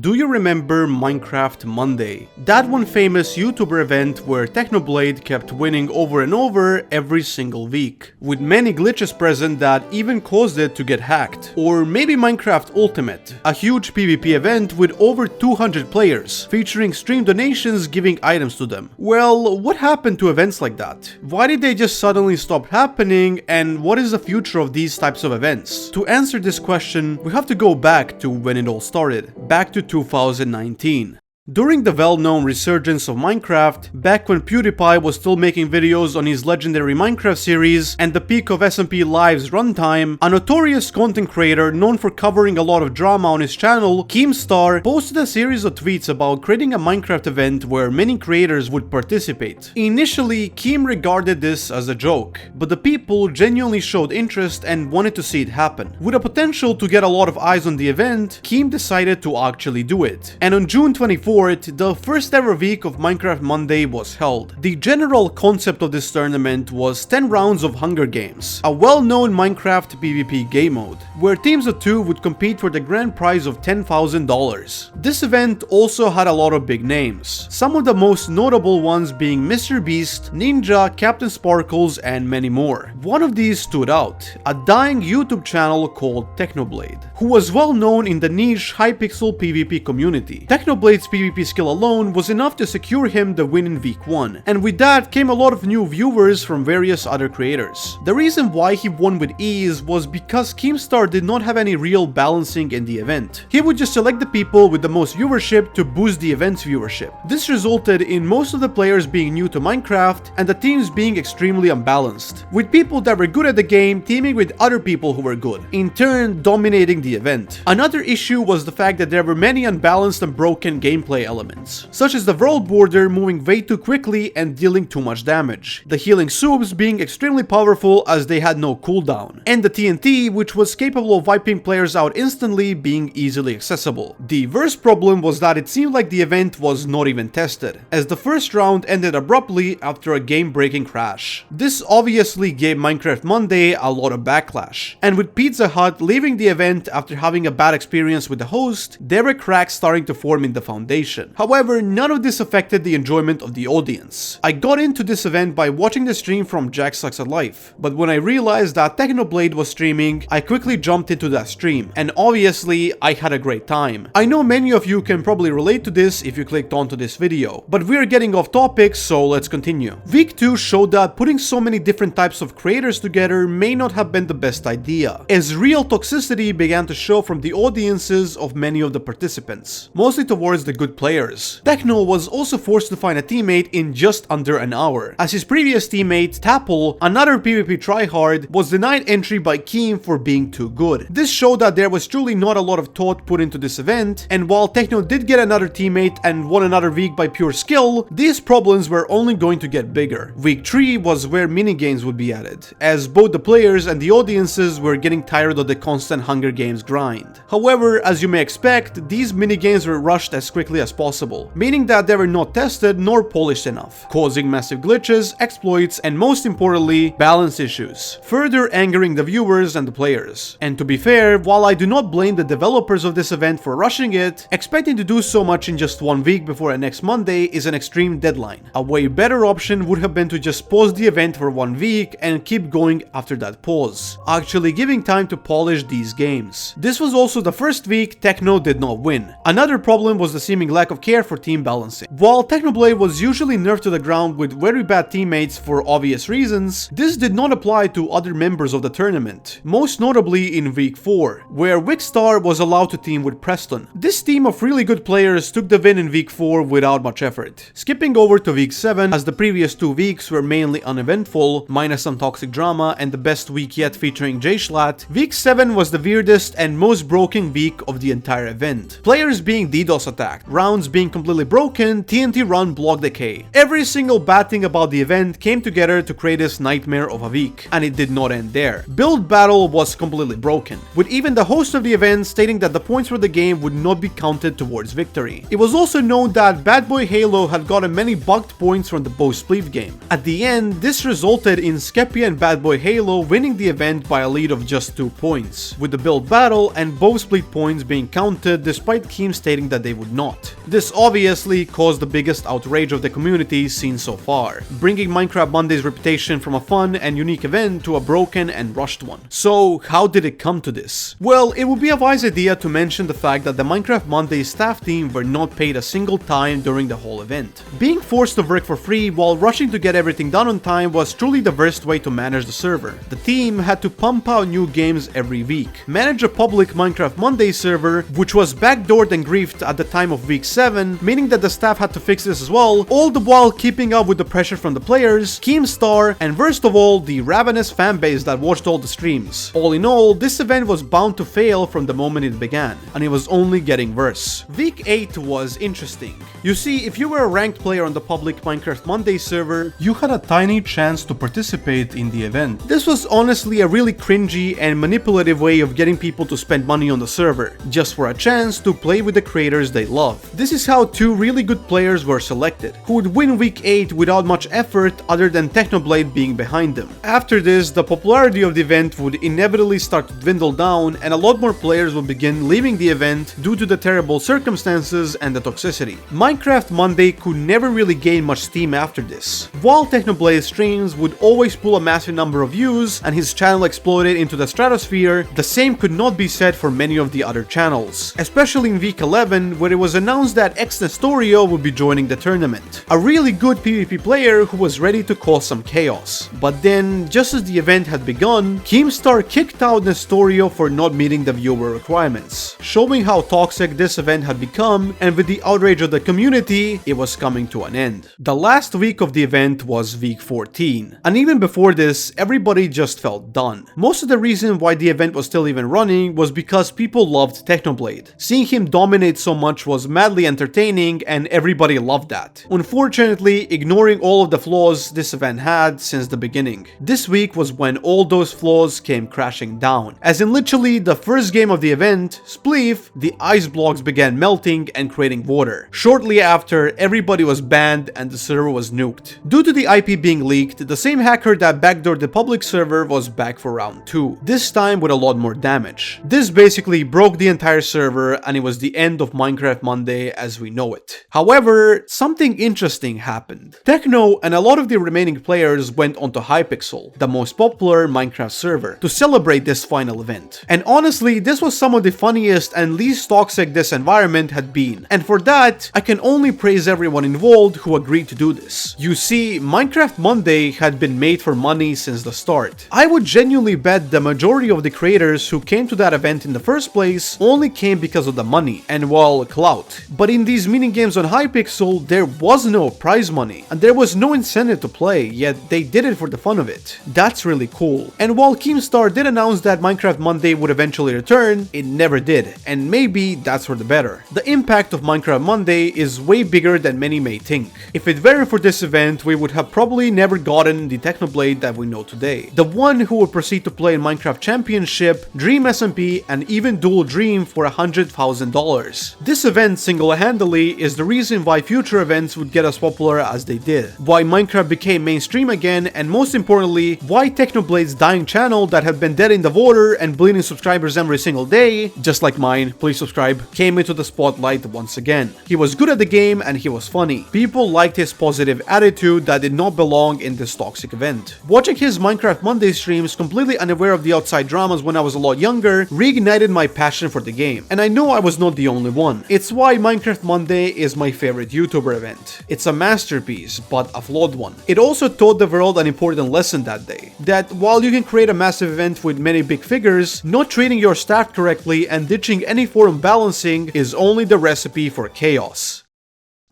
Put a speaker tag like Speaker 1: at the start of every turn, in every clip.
Speaker 1: Do you remember Minecraft Monday? That one famous YouTuber event where Technoblade kept winning over and over every single week, with many glitches present that even caused it to get hacked. Or maybe Minecraft Ultimate, a huge PvP event with over 200 players, featuring stream donations giving items to them. Well, what happened to events like that? Why did they just suddenly stop happening, and what is the future of these types of events? To answer this question, we have to go back to when it all started, back to 2019. During the well-known resurgence of Minecraft, back when PewDiePie was still making videos on his legendary Minecraft series and the peak of SMP Live's runtime, a notorious content creator known for covering a lot of drama on his channel, Keemstar, posted a series of tweets about creating a Minecraft event where many creators would participate. Initially, Keem regarded this as a joke, but the people genuinely showed interest and wanted to see it happen. With a potential to get a lot of eyes on the event, Keem decided to actually do it. And on June 24th, the first ever week of Minecraft Monday was held. The general concept of this tournament was 10 rounds of Hunger Games, a well-known Minecraft PvP game mode, where teams of 2 would compete for the grand prize of $10,000. This event also had a lot of big names, some of the most notable ones being Mr. Beast, Ninja, Captain Sparkles, and many more. One of these stood out, a dying YouTube channel called Technoblade, who was well known in the niche Hypixel PvP community. Technoblade's PvP skill alone was enough to secure him the win in week 1, and with that came a lot of new viewers from various other creators. The reason why he won with ease was because Keemstar did not have any real balancing in the event. He would just select the people with the most viewership to boost the event's viewership. This resulted in most of the players being new to Minecraft and the teams being extremely unbalanced, with people that were good at the game teaming with other people who were good, in turn dominating the event. Another issue was the fact that there were many unbalanced and broken gameplay elements, such as the world border moving way too quickly and dealing too much damage, the healing subs being extremely powerful as they had no cooldown, and the TNT, which was capable of wiping players out instantly, being easily accessible. The worst problem was that it seemed like the event was not even tested, as the first round ended abruptly after a game-breaking crash. This obviously gave Minecraft Monday a lot of backlash, and with Pizza Hut leaving the event after having a bad experience with the host, there were cracks starting to form in the foundation. However, none of this affected the enjoyment of the audience. I got into this event by watching the stream from Jack Sucks at Life, but when I realized that Technoblade was streaming, I quickly jumped into that stream, and obviously I had a great time. I know many of you can probably relate to this if you clicked onto this video, but we're getting off topic, so let's continue. Week 2 showed that putting so many different types of creators together may not have been the best idea, as real toxicity began to show from the audiences of many of the participants, mostly towards the good players. Techno was also forced to find a teammate in just under an hour, as his previous teammate, Tapple, another PvP tryhard, was denied entry by Keem for being too good. This showed that there was truly not a lot of thought put into this event, and while Techno did get another teammate and won another week by pure skill, these problems were only going to get bigger. Week 3 was where minigames would be added, as both the players and the audiences were getting tired of the constant Hunger Games grind. However, as you may expect, these minigames were rushed as quickly as possible, meaning that they were not tested nor polished enough, causing massive glitches, exploits, and most importantly, balance issues, further angering the viewers and the players. And to be fair, while I do not blame the developers of this event for rushing it, expecting to do so much in just 1 week before a next Monday is an extreme deadline. A way better option would have been to just pause the event for 1 week and keep going after that pause, actually giving time to polish these games. This was also the first week Techno did not win. Another problem was the seeming lack of care for team balancing. While Technoblade was usually nerfed to the ground with very bad teammates for obvious reasons, this did not apply to other members of the tournament, most notably in week 4, where Vikkstar was allowed to team with Preston. This team of really good players took the win in week 4 without much effort. Skipping over to week 7, as the previous 2 weeks were mainly uneventful, minus some toxic drama and the best week yet featuring J-Schlatt, week 7 was the weirdest and most broken week of the entire event. Players being DDoS attacked, grounds being completely broken, TNT Run blocked decay. Every single bad thing about the event came together to create this nightmare of a week, and it did not end there. Build Battle was completely broken, with even the host of the event stating that the points for the game would not be counted towards victory. It was also known that Bad Boy Halo had gotten many bugged points from the Bow Split game. At the end, this resulted in Skeppy and Bad Boy Halo winning the event by a lead of just 2 points, with the Build Battle and Bow Split points being counted despite Keem stating that they would not. This obviously caused the biggest outrage of the community seen so far, bringing Minecraft Monday's reputation from a fun and unique event to a broken and rushed one. So how did it come to this? Well, it would be a wise idea to mention the fact that the Minecraft Monday staff team were not paid a single time during the whole event. Being forced to work for free while rushing to get everything done on time was truly the worst way to manage the server. The team had to pump out new games every week, manage a public Minecraft Monday server, which was backdoored and griefed at the time of week 7, meaning that the staff had to fix this as well, all the while keeping up with the pressure from the players, Keemstar, and worst of all, the ravenous fanbase that watched all the streams. All in all, this event was bound to fail from the moment it began, and it was only getting worse. Week 8 was interesting. You see, if you were a ranked player on the public Minecraft Monday server, you had a tiny chance to participate in the event. This was honestly a really cringy and manipulative way of getting people to spend money on the server, just for a chance to play with the creators they love. This is how 2 really good players were selected, who would win week 8 without much effort other than Technoblade being behind them. After this, the popularity of the event would inevitably start to dwindle down, and a lot more players would begin leaving the event due to the terrible circumstances and the toxicity. Minecraft Monday could never really gain much steam after this. While Technoblade's streams would always pull a massive number of views and his channel exploded into the stratosphere, the same could not be said for many of the other channels, especially in week 11 where it was announced that xNestorio would be joining the tournament. A really good PvP player who was ready to cause some chaos. But then, just as the event had begun, Keemstar kicked out Nestorio for not meeting the viewer requirements, showing how toxic this event had become, and with the outrage of the community, it was coming to an end. The last week of the event was week 14, and even before this, everybody just felt done. Most of the reason why the event was still even running was because people loved Technoblade. Seeing him dominate so much was madly entertaining, and everybody loved that. Unfortunately, ignoring all of the flaws this event had since the beginning, this week was when all those flaws came crashing down. As in literally the first game of the event, Spleef, the ice blocks began melting and creating water. Shortly after, everybody was banned and the server was nuked. Due to the IP being leaked, the same hacker that backdoored the public server was back for round 2, this time with a lot more damage. This basically broke the entire server, and it was the end of Minecraft Monday as we know it. However, something interesting happened. Techno and a lot of the remaining players went onto Hypixel, the most popular Minecraft server, to celebrate this final event. And honestly, this was some of the funniest and least toxic this environment had been. And for that, I can only praise everyone involved who agreed to do this. You see, Minecraft Monday had been made for money since the start. I would genuinely bet the majority of the creators who came to that event in the first place only came because of the money and, well, clout. But in these mini games on Hypixel, there was no prize money, and there was no incentive to play, yet they did it for the fun of it. That's really cool. And while Keemstar did announce that Minecraft Monday would eventually return, it never did, and maybe that's for the better. The impact of Minecraft Monday is way bigger than many may think. If it weren't for this event, we would have probably never gotten the Technoblade that we know today. The one who would proceed to play in Minecraft Championship, Dream SMP, and even Dual Dream for $100,000. This event single-handedly is the reason why future events would get as popular as they did, why Minecraft became mainstream again, and most importantly, why Technoblade's dying channel that had been dead in the water and bleeding subscribers every single day, just like mine, please subscribe, came into the spotlight once again. He was good at the game and he was funny. People liked his positive attitude that did not belong in this toxic event. Watching his Minecraft Monday streams completely unaware of the outside dramas when I was a lot younger reignited my passion for the game, and I know I was not the only one. It's why Minecraft Monday is my favorite YouTuber event. It's a masterpiece, but a flawed one. It also taught the world an important lesson that day, that while you can create a massive event with many big figures, not treating your staff correctly and ditching any form of balancing is only the recipe for chaos.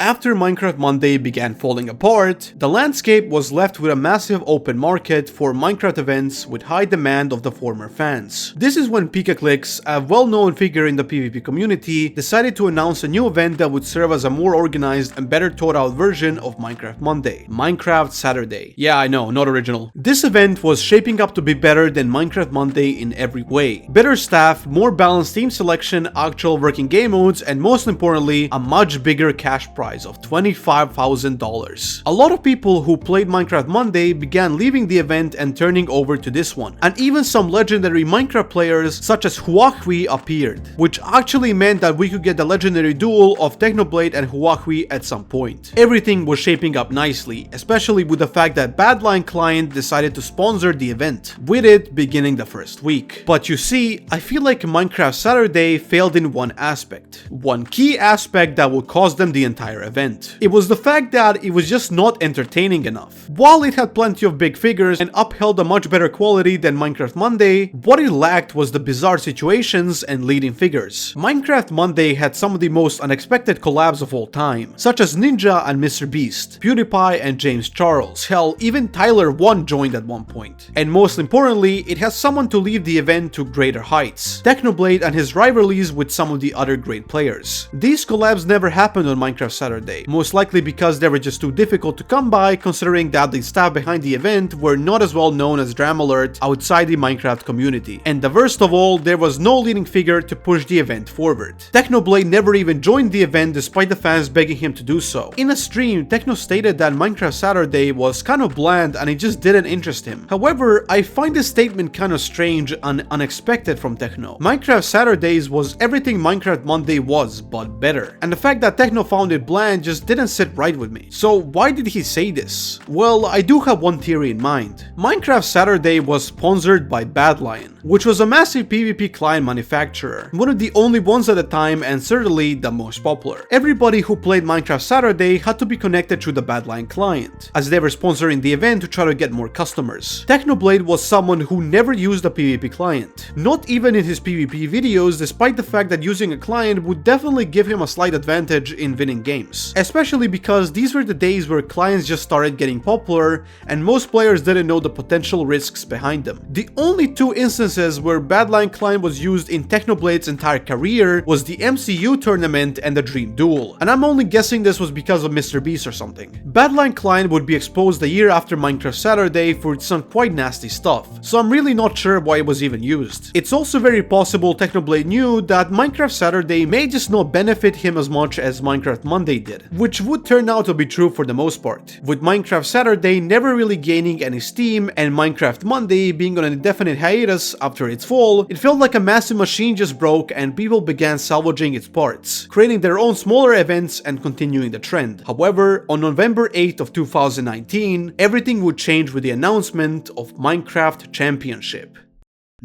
Speaker 1: After Minecraft Monday began falling apart, the landscape was left with a massive open market for Minecraft events with high demand of the former fans. This is when PikaClicks, a well-known figure in the PvP community, decided to announce a new event that would serve as a more organized and better thought out version of Minecraft Monday, Minecraft Saturday. Yeah, I know, not original. This event was shaping up to be better than Minecraft Monday in every way. Better staff, more balanced team selection, actual working game modes, and most importantly, a much bigger cash prize of $25,000. A lot of people who played Minecraft Monday began leaving the event and turning over to this one, and even some legendary Minecraft players such as Huahui appeared, which actually meant that we could get the legendary duel of Technoblade and Huahui at some point. Everything was shaping up nicely, especially with the fact that Badline Client decided to sponsor the event, with it beginning the first week. But you see, I feel like Minecraft Saturday failed in one aspect. One key aspect that would cost them the entire event. It was the fact that it was just not entertaining enough. While it had plenty of big figures and upheld a much better quality than Minecraft Monday, what it lacked was the bizarre situations and leading figures. Minecraft Monday had some of the most unexpected collabs of all time, such as Ninja and MrBeast, PewDiePie and James Charles, hell, even Tyler1 joined at one point. And most importantly, it has someone to lead the event to greater heights, Technoblade and his rivalries with some of the other great players. These collabs never happened on Minecraft Saturday, most likely because they were just too difficult to come by, considering that the staff behind the event were not as well known as Dramalert outside the Minecraft community. And the worst of all, there was no leading figure to push the event forward. Technoblade never even joined the event despite the fans begging him to do so. In a stream, Techno stated that Minecraft Saturday was kind of bland and it just didn't interest him. However, I find this statement kind of strange and unexpected from Techno. Minecraft Saturdays was everything Minecraft Monday was, but better. And the fact that Techno found it bland just didn't sit right with me. So why did he say this? Well, I do have one theory in mind. Minecraft Saturday was sponsored by Badlion, which was a massive PvP client manufacturer, one of the only ones at the time and certainly the most popular. Everybody who played Minecraft Saturday had to be connected to the Badlion client, as they were sponsoring the event to try to get more customers. Technoblade was someone who never used a PvP client, not even in his PvP videos, despite the fact that using a client would definitely give him a slight advantage in winning games, especially because these were the days where clients just started getting popular and most players didn't know the potential risks behind them. The only two instances where Badline Client was used in Technoblade's entire career was the MCU tournament and the Dream Duel, and I'm only guessing this was because of MrBeast or something. Badline Client would be exposed a year after Minecraft Saturday for some quite nasty stuff, so I'm really not sure why it was even used. It's also very possible Technoblade knew that Minecraft Saturday may just not benefit him as much as Minecraft Monday did, which would turn out to be true for the most part, with Minecraft Saturday never really gaining any steam and Minecraft Monday being on an indefinite hiatus after its fall. It felt like a massive machine just broke and people began salvaging its parts, creating their own smaller events and continuing the trend. However, on November 8th of 2019, everything would change with the announcement of Minecraft Championship.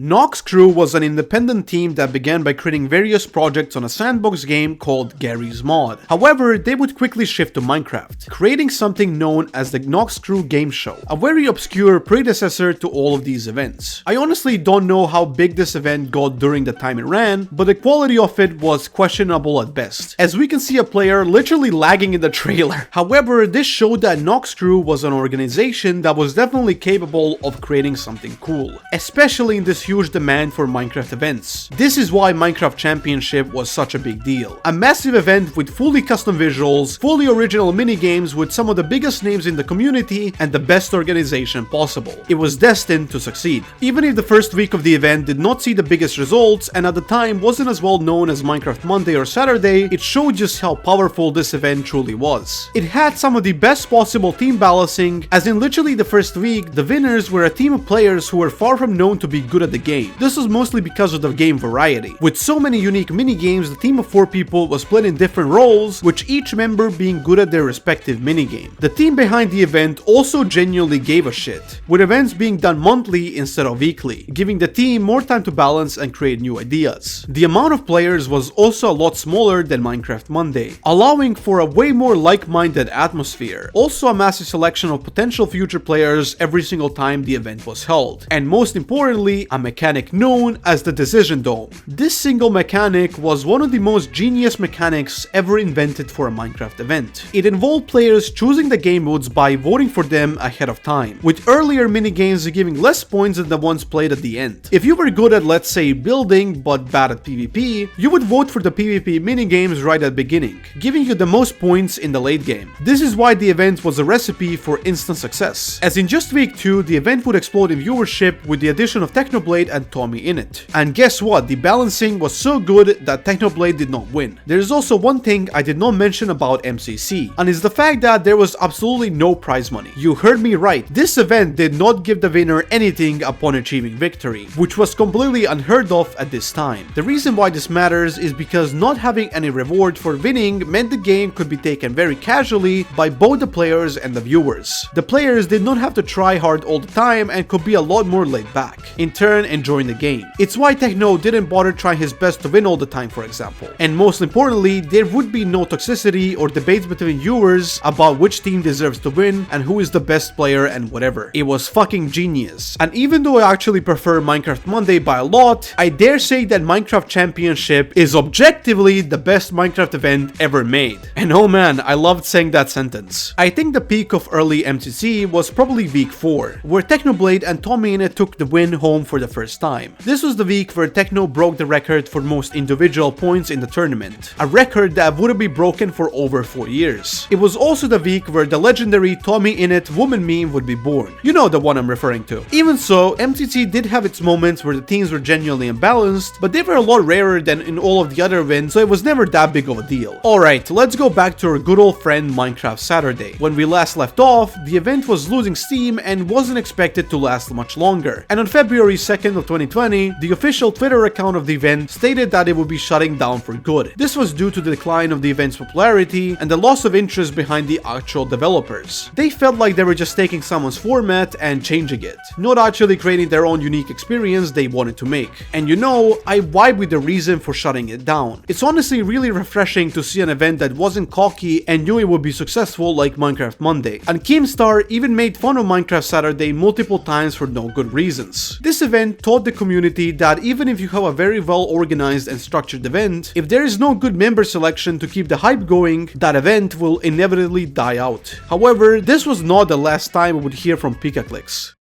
Speaker 1: Nox Crew was an independent team that began by creating various projects on a sandbox game called Garry's Mod. However, they would quickly shift to Minecraft, creating something known as the Nox Crew Game Show, a very obscure predecessor to all of these events. I honestly don't know how big this event got during the time it ran, but the quality of it was questionable at best, as we can see a player literally lagging in the trailer. However, this showed that Nox Crew was an organization that was definitely capable of creating something cool, especially in this huge demand for Minecraft events. This is why Minecraft Championship was such a big deal. A massive event with fully custom visuals, fully original minigames with some of the biggest names in the community and the best organization possible. It was destined to succeed. Even if the first week of the event did not see the biggest results and at the time wasn't as well known as Minecraft Monday or Saturday, it showed just how powerful this event truly was. It had some of the best possible team balancing, as in literally the first week, the winners were a team of players who were far from known to be good at the game. This was mostly because of the game variety. With so many unique minigames, the team of 4 people was split in different roles, with each member being good at their respective minigame. The team behind the event also genuinely gave a shit, with events being done monthly instead of weekly, giving the team more time to balance and create new ideas. The amount of players was also a lot smaller than Minecraft Monday, allowing for a way more like-minded atmosphere. Also a massive selection of potential future players every single time the event was held. And most importantly, a mechanic known as the Decision Dome. This single mechanic was one of the most genius mechanics ever invented for a Minecraft event. It involved players choosing the game modes by voting for them ahead of time, with earlier minigames giving less points than the ones played at the end. If you were good at, let's say, building but bad at PvP, you would vote for the PvP minigames right at the beginning, giving you the most points in the late game. This is why the event was a recipe for instant success, as in just week 2 the event would explode in viewership with the addition of Technoblade and TommyInnit. And guess what? The balancing was so good that Technoblade did not win. There is also one thing I did not mention about MCC, and it's the fact that there was absolutely no prize money. You heard me right, this event did not give the winner anything upon achieving victory, which was completely unheard of at this time. The reason why this matters is because not having any reward for winning meant the game could be taken very casually by both the players and the viewers. The players did not have to try hard all the time and could be a lot more laid back, in turn enjoying the game. It's why Techno didn't bother trying his best to win all the time, for example. And most importantly, there would be no toxicity or debates between viewers about which team deserves to win and who is the best player and whatever. It was fucking genius. And even though I actually prefer Minecraft Monday by a lot, I dare say that Minecraft Championship is objectively the best Minecraft event ever made. And oh man, I loved saying that sentence. I think the peak of early MCC was probably week 4, where Technoblade and TommyInnit took the win home for the first time. This was the week where Techno broke the record for most individual points in the tournament, a record that wouldn't be broken for over 4 years. It was also the week where the legendary TommyInnit woman meme would be born. You know the one I'm referring to. Even so, MCC did have its moments where the teams were genuinely imbalanced, but they were a lot rarer than in all of the other events, so it was never that big of a deal. Alright, let's go back to our good old friend Minecraft Saturday. When we last left off, the event was losing steam and wasn't expected to last much longer. And on February 2nd of 2020, the official Twitter account of the event stated that it would be shutting down for good. This was due to the decline of the event's popularity and the loss of interest behind the actual developers. They felt like they were just taking someone's format and changing it, not actually creating their own unique experience they wanted to make. And you know, I vibe with the reason for shutting it down. It's honestly really refreshing to see an event that wasn't cocky and knew it would be successful like Minecraft Monday. And Keemstar even made fun of Minecraft Saturday multiple times for no good reasons. This event taught the community that even if you have a very well organized and structured event, if there is no good member selection to keep the hype going, that event will inevitably die out. However, this was not the last time we would hear from Pikaclicks.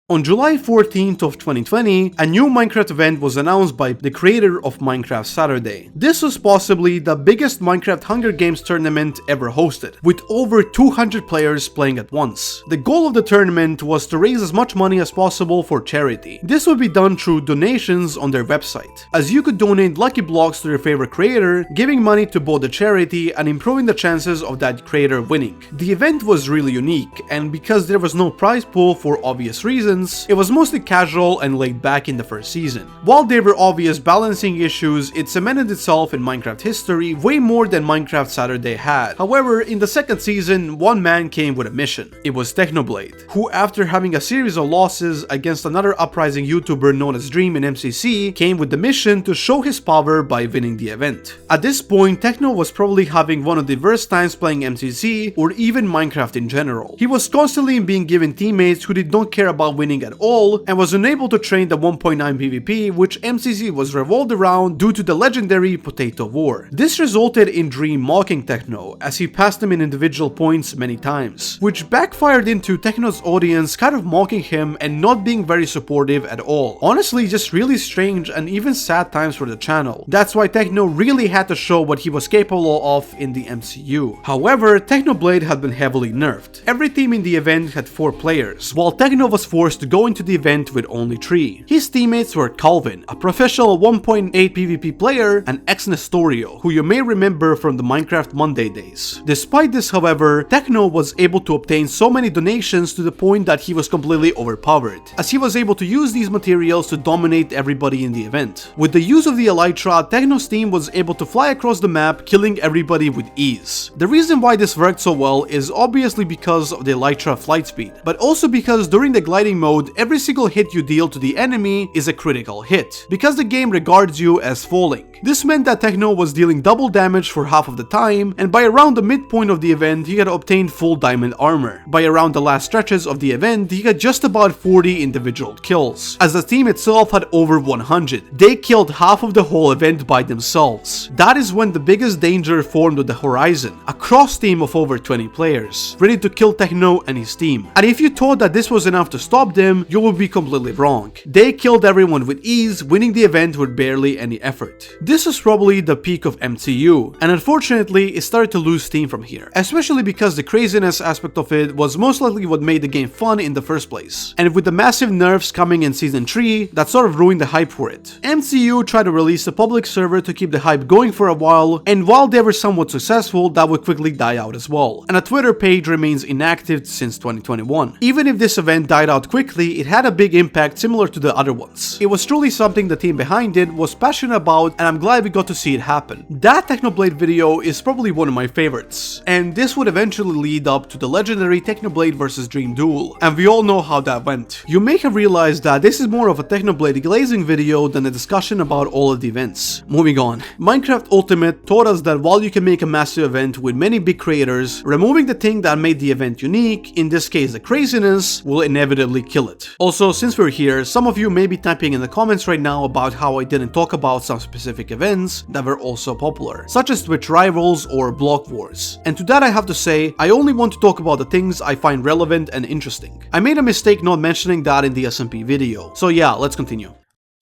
Speaker 1: On July 14th of 2020, a new Minecraft event was announced by the creator of Minecraft Saturday. This was possibly the biggest Minecraft Hunger Games tournament ever hosted, with over 200 players playing at once. The goal of the tournament was to raise as much money as possible for charity. This would be done through donations on their website, as you could donate lucky blocks to your favorite creator, giving money to both the charity and improving the chances of that creator winning. The event was really unique, and because there was no prize pool for obvious reasons, it was mostly casual and laid back in the first season. While there were obvious balancing issues, it cemented itself in Minecraft history way more than Minecraft Saturday had. However, in the second season, one man came with a mission. It was Technoblade, who after having a series of losses against another uprising YouTuber known as Dream and MCC, came with the mission to show his power by winning the event. At this point, Techno was probably having one of the worst times playing MCC or even Minecraft in general. He was constantly being given teammates who did not care about winning at all and was unable to train the 1.9 PvP, which MCC was revolved around due to the legendary Potato War. This resulted in Dream mocking Techno as he passed him in individual points many times, which backfired into Techno's audience kind of mocking him and not being very supportive at all. Honestly, just really strange and even sad times for the channel. That's why Techno really had to show what he was capable of in the MCU. However, Technoblade had been heavily nerfed. Every team in the event had 4 players, while Techno was forced to go into the event with only 3. His teammates were Calvin, a professional 1.8 PvP player, and xNestorio, who you may remember from the Minecraft Monday days. Despite this, however, Techno was able to obtain so many donations to the point that he was completely overpowered, as he was able to use these materials to dominate everybody in the event. With the use of the Elytra, Techno's team was able to fly across the map, killing everybody with ease. The reason why this worked so well is obviously because of the Elytra flight speed, but also because during the gliding mode mode, every single hit you deal to the enemy is a critical hit, because the game regards you as falling. This meant that Techno was dealing double damage for half of the time, and by around the midpoint of the event, he had obtained full diamond armor. By around the last stretches of the event, he had just about 40 individual kills, as the team itself had over 100. They killed half of the whole event by themselves. That is when the biggest danger formed on the horizon, a cross team of over 20 players, ready to kill Techno and his team. And if you thought that this was enough to stop them, you would be completely wrong. They killed everyone with ease, winning the event with barely any effort. This is probably the peak of MTU, and unfortunately it started to lose steam from here, especially because the craziness aspect of it was most likely what made the game fun in the first place. And with the massive nerfs coming in Season 3, that sort of ruined the hype for it. MCU tried to release a public server to keep the hype going for a while, and while they were somewhat successful, that would quickly die out as well. And a Twitter page remains inactive since 2021. Even if this event died out quickly, it had a big impact similar to the other ones. It was truly something the team behind it was passionate about, and I'm glad we got to see it happen. That Technoblade video is probably one of my favorites, and this would eventually lead up to the legendary Technoblade vs Dream duel, and we all know how that went. You may have realized that this is more of a Technoblade glazing video than a discussion about all of the events. Moving on, Minecraft Ultimate taught us that while you can make a massive event with many big creators, removing the thing that made the event unique, in this case the craziness, will inevitably kill it. Also, since we're here, some of you may be typing in the comments right now about how I didn't talk about some specific events that were also popular, such as Twitch Rivals or Block Wars. And to that I have to say, I only want to talk about the things I find relevant and interesting. I made a mistake not mentioning that in the SMP video, so yeah, let's continue.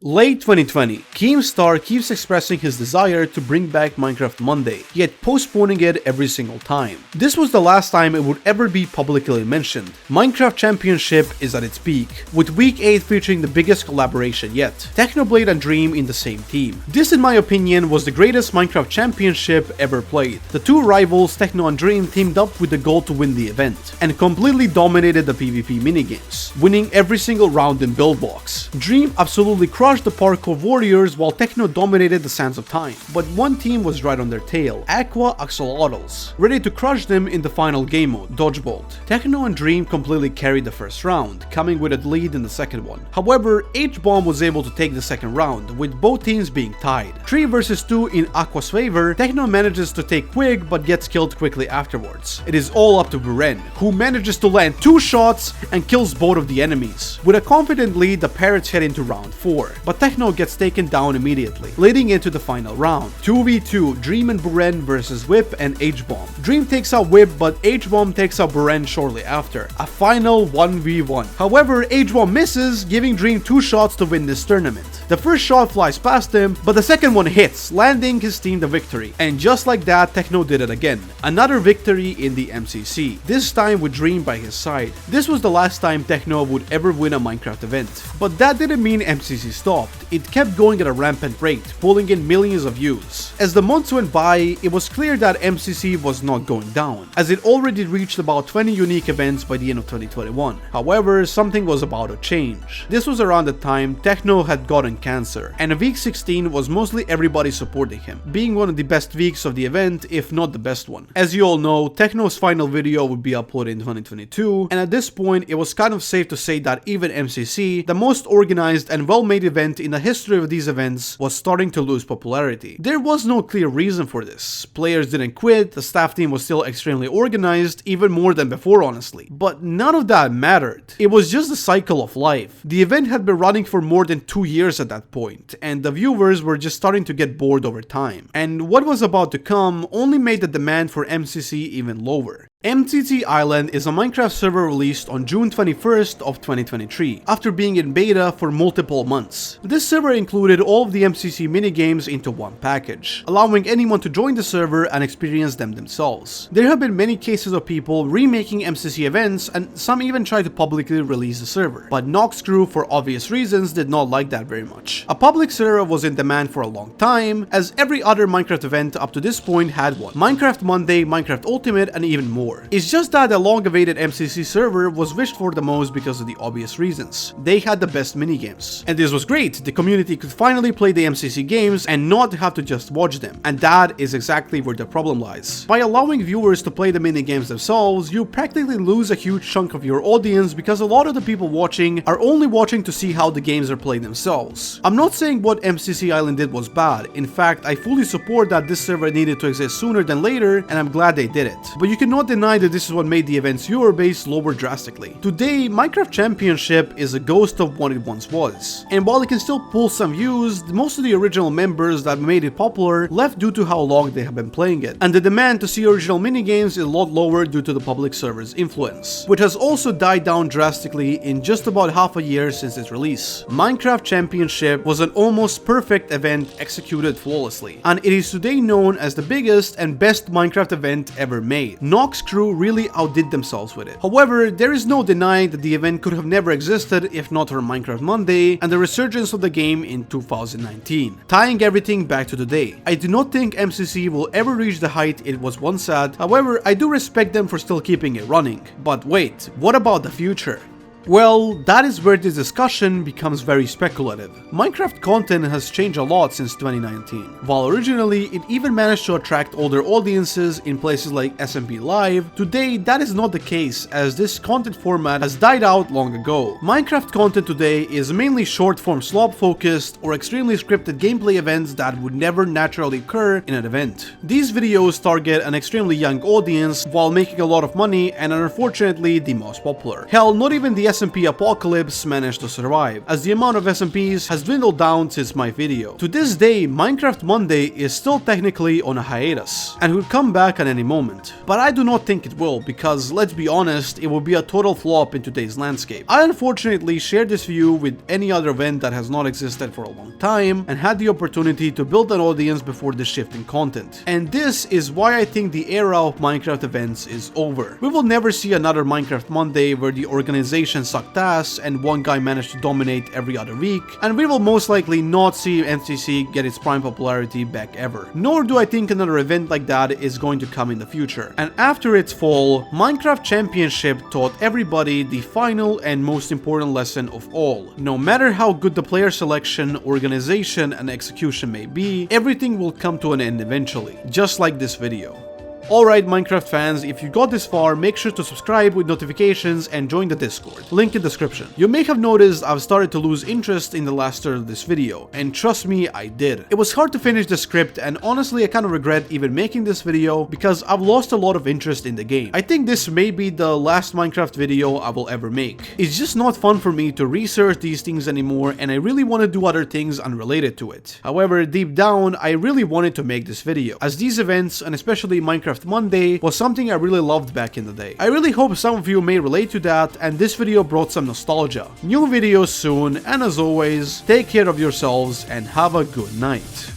Speaker 1: Late 2020, Keemstar keeps expressing his desire to bring back Minecraft Monday, yet postponing it every single time. This was the last time it would ever be publicly mentioned. Minecraft Championship is at its peak, with Week 8 featuring the biggest collaboration yet, Technoblade and Dream in the same team. This, in my opinion, was the greatest Minecraft Championship ever played. The two rivals, Techno and Dream, teamed up with the goal to win the event, and completely dominated the PvP minigames, winning every single round in build blocks. Dream absolutely crushed the parkour warriors while Techno dominated the sands of time, but one team was right on their tail, Aqua Axolotls, ready to crush them in the final game mode, Dodgebolt. Techno and Dream completely carried the first round, coming with a lead in the second one. However, H-Bomb was able to take the second round, with both teams being tied. 3 vs 2 in Aqua's favor, Techno manages to take Quig but gets killed quickly afterwards. It is all up to Buren, who manages to land 2 shots and kills both of the enemies. With a confident lead, the Parrots head into round 4. But Techno gets taken down immediately, leading into the final round. 2v2, Dream and Buren versus Whip and H-Bomb. Dream takes out Whip, but H-Bomb takes out Buren shortly after. A final 1v1. However, H-Bomb misses, giving Dream 2 shots to win this tournament. The first shot flies past him, but the second one hits, landing his team the victory. And just like that, Techno did it again. Another victory in the MCC, this time with Dream by his side. This was the last time Techno would ever win a Minecraft event. But that didn't mean MCC stopped. It kept going at a rampant rate, pulling in millions of views. As the months went by, it was clear that MCC was not going down, as it already reached about 20 unique events by the end of 2021. However, something was about to change. This was around the time Techno had gotten cancer, and week 16 was mostly everybody supporting him, being one of the best weeks of the event, if not the best one. As you all know, Techno's final video would be uploaded in 2022, and at this point it was kind of safe to say that even MCC, the most organized and well-made event in the history of these events, was starting to lose popularity. There was no clear reason for this. Players didn't quit, the staff team was still extremely organized, even more than before honestly. But none of that mattered. It was just the cycle of life. The event had been running for more than 2 years at that point, and the viewers were just starting to get bored over time. And what was about to come only made the demand for MCC even lower. MTT Island is a Minecraft server released on June 21st of 2023, after being in beta for multiple months. This server included all of the MCC minigames into one package, allowing anyone to join the server and experience them themselves. There have been many cases of people remaking MCC events, and some even tried to publicly release the server, but Nox Crew, for obvious reasons, did not like that very much. A public server was in demand for a long time, as every other Minecraft event up to this point had one. Minecraft Monday, Minecraft Ultimate, and even more. ignore. It's just that the long-awaited MCC server was wished for the most because of the obvious reasons. They had the best minigames. And this was great, the community could finally play the MCC games and not have to just watch them. And that is exactly where the problem lies. By allowing viewers to play the minigames themselves, you practically lose a huge chunk of your audience because a lot of the people watching are only watching to see how the games are played themselves. I'm not saying what MCC Island did was bad. In fact, I fully support that this server needed to exist sooner than later, and I'm glad they did it. But you cannot deny that this is what made the event's viewer base lower drastically. Today, Minecraft Championship is a ghost of what it once was. And while it can still pull some views, most of the original members that made it popular left due to how long they have been playing it. And the demand to see original minigames is a lot lower due to the public server's influence, which has also died down drastically in just about half a year since its release. Minecraft Championship was an almost perfect event executed flawlessly, and it is today known as the biggest and best Minecraft event ever made. Nox's crew really outdid themselves with it. However, there is no denying that the event could have never existed if not for Minecraft Monday and the resurgence of the game in 2019, tying everything back to today. I do not think MCC will ever reach the height it was once at, however, I do respect them for still keeping it running. But wait, what about the future? Well, that is where this discussion becomes very speculative. Minecraft content has changed a lot since 2019. While originally it even managed to attract older audiences in places like SMP Live, today that is not the case as this content format has died out long ago. Minecraft content today is mainly short-form slop focused or extremely scripted gameplay events that would never naturally occur in an event. These videos target an extremely young audience while making a lot of money and are unfortunately the most popular. Hell, not even the SMP apocalypse managed to survive, as the amount of SMPs has dwindled down since my video. To this day, Minecraft Monday is still technically on a hiatus, and will come back at any moment. But I do not think it will, because let's be honest, it will be a total flop in today's landscape. I unfortunately share this view with any other event that has not existed for a long time, and had the opportunity to build an audience before the shift in content. And this is why I think the era of Minecraft events is over. We will never see another Minecraft Monday where the organization sucked ass and one guy managed to dominate every other week, and we will most likely not see MCC get its prime popularity back ever. Nor do I think another event like that is going to come in the future. And after its fall, Minecraft Championship taught everybody the final and most important lesson of all. No matter how good the player selection, organization, and execution may be, everything will come to an end eventually, just like this video. Alright Minecraft fans, if you got this far, make sure to subscribe with notifications and join the Discord, link in description. You may have noticed I've started to lose interest in the last third of this video, and trust me, I did. It was hard to finish the script, and honestly I kind of regret even making this video because I've lost a lot of interest in the game. I think this may be the last Minecraft video I will ever make. It's just not fun for me to research these things anymore, and I really want to do other things unrelated to it. However, deep down, I really wanted to make this video, as these events, and especially Minecraft Monday, was something I really loved back in the day. I really hope some of you may relate to that, and this video brought some nostalgia. New videos soon, and as always, take care of yourselves and have a good night.